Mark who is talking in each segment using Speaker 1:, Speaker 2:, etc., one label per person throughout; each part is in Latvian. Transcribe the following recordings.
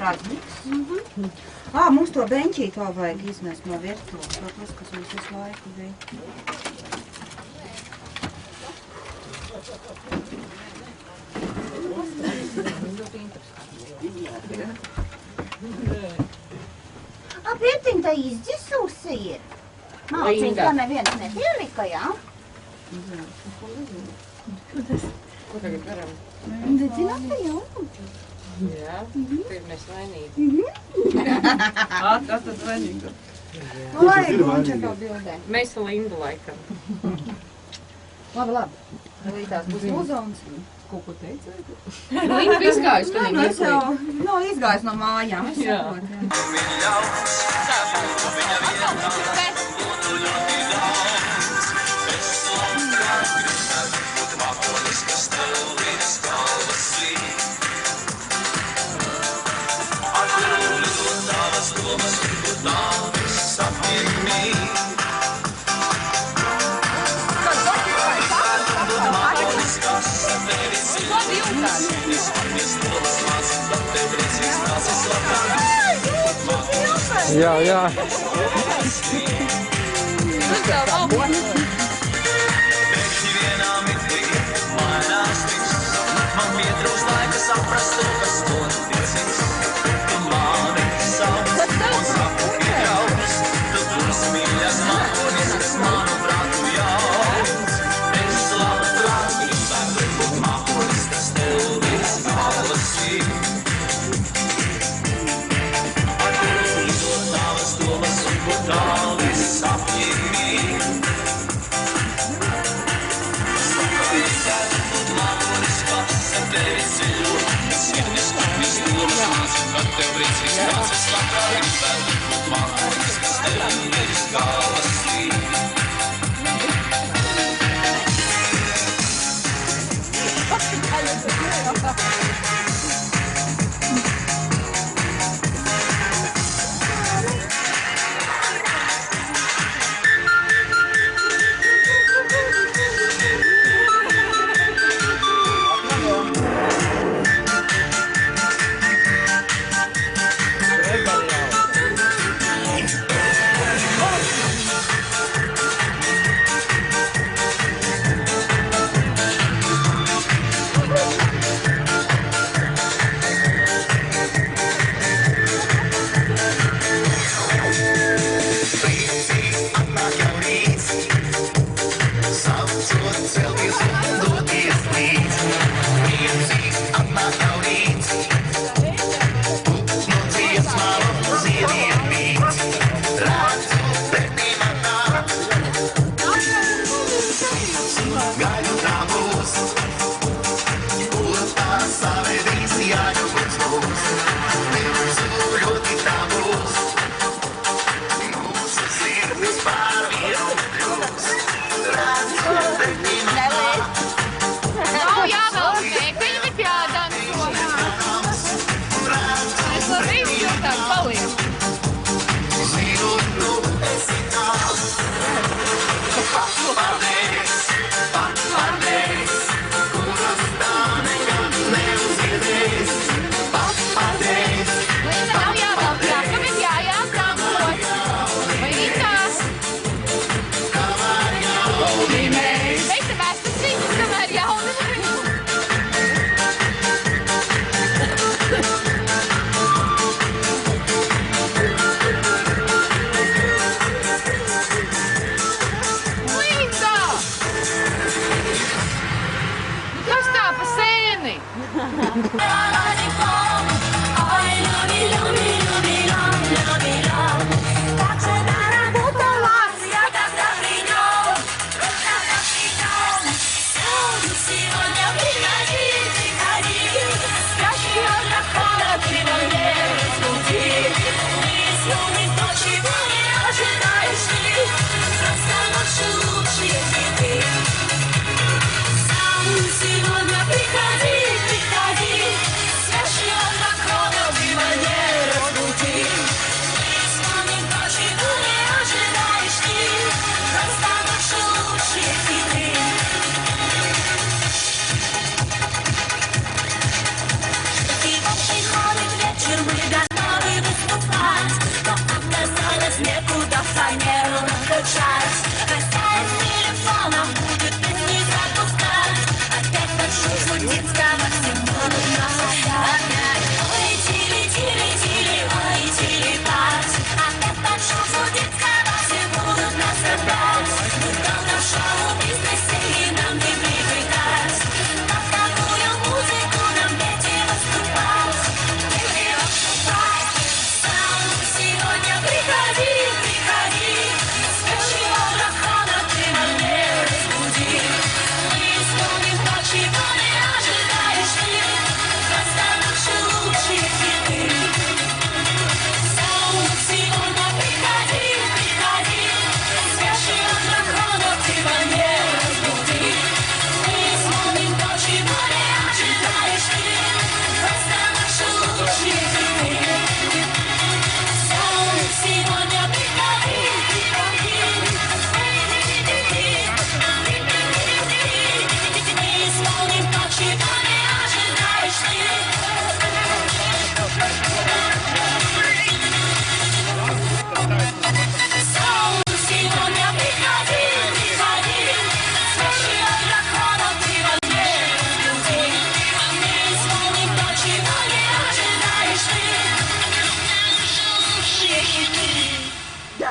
Speaker 1: Prazniks. Mums to beņķīt vēl vajag iznest no virtuves. Tas, kas mums visu laiku bija.
Speaker 2: Pirtiņ, tā izdzisusi ir. Mācīt, kā neviens nepielika, jā?
Speaker 3: Ko tagad varam?
Speaker 2: Dedzināt, ka jau.
Speaker 3: Jā, pirmais vainīgi.
Speaker 1: Tas tad vainīgi.
Speaker 2: Lai, Gonča kā bildē.
Speaker 3: Mēs ar Lindu laikam.
Speaker 1: Labi. Līdās būs muzons.
Speaker 3: Ko teicāt? Linda izgājusi, tad viņa
Speaker 1: Es jau izgājusi no mājām. Es saprotu,
Speaker 4: Jā.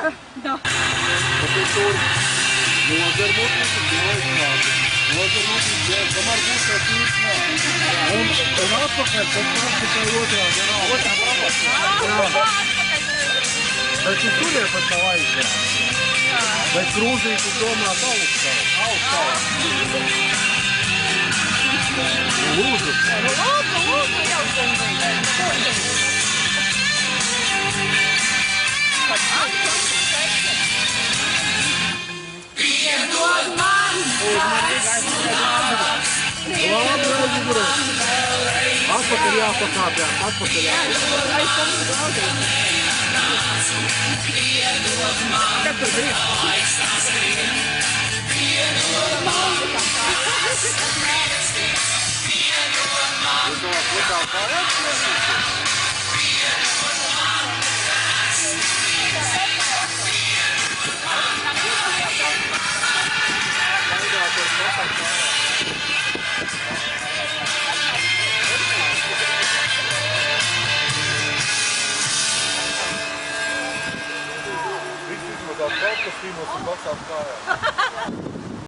Speaker 5: tur nodzer mutīs un dēlēs kādu. Nodzer mutīs dēlēs, kamēr būs tā tīrs nāk. Un atpakaļ, tad atpakaļ otrā garā. Otrā brāvā. Bet tu turie pat nav aizjā. Vai krūzīti domāt augstā? Lūdzu.
Speaker 2: Lūdzu, jau Piedod man!
Speaker 5: Labi, atpakaļ jāpakāpjās, atpakaļ Visi izmazāt kaut kas, tīmos un basās kājās.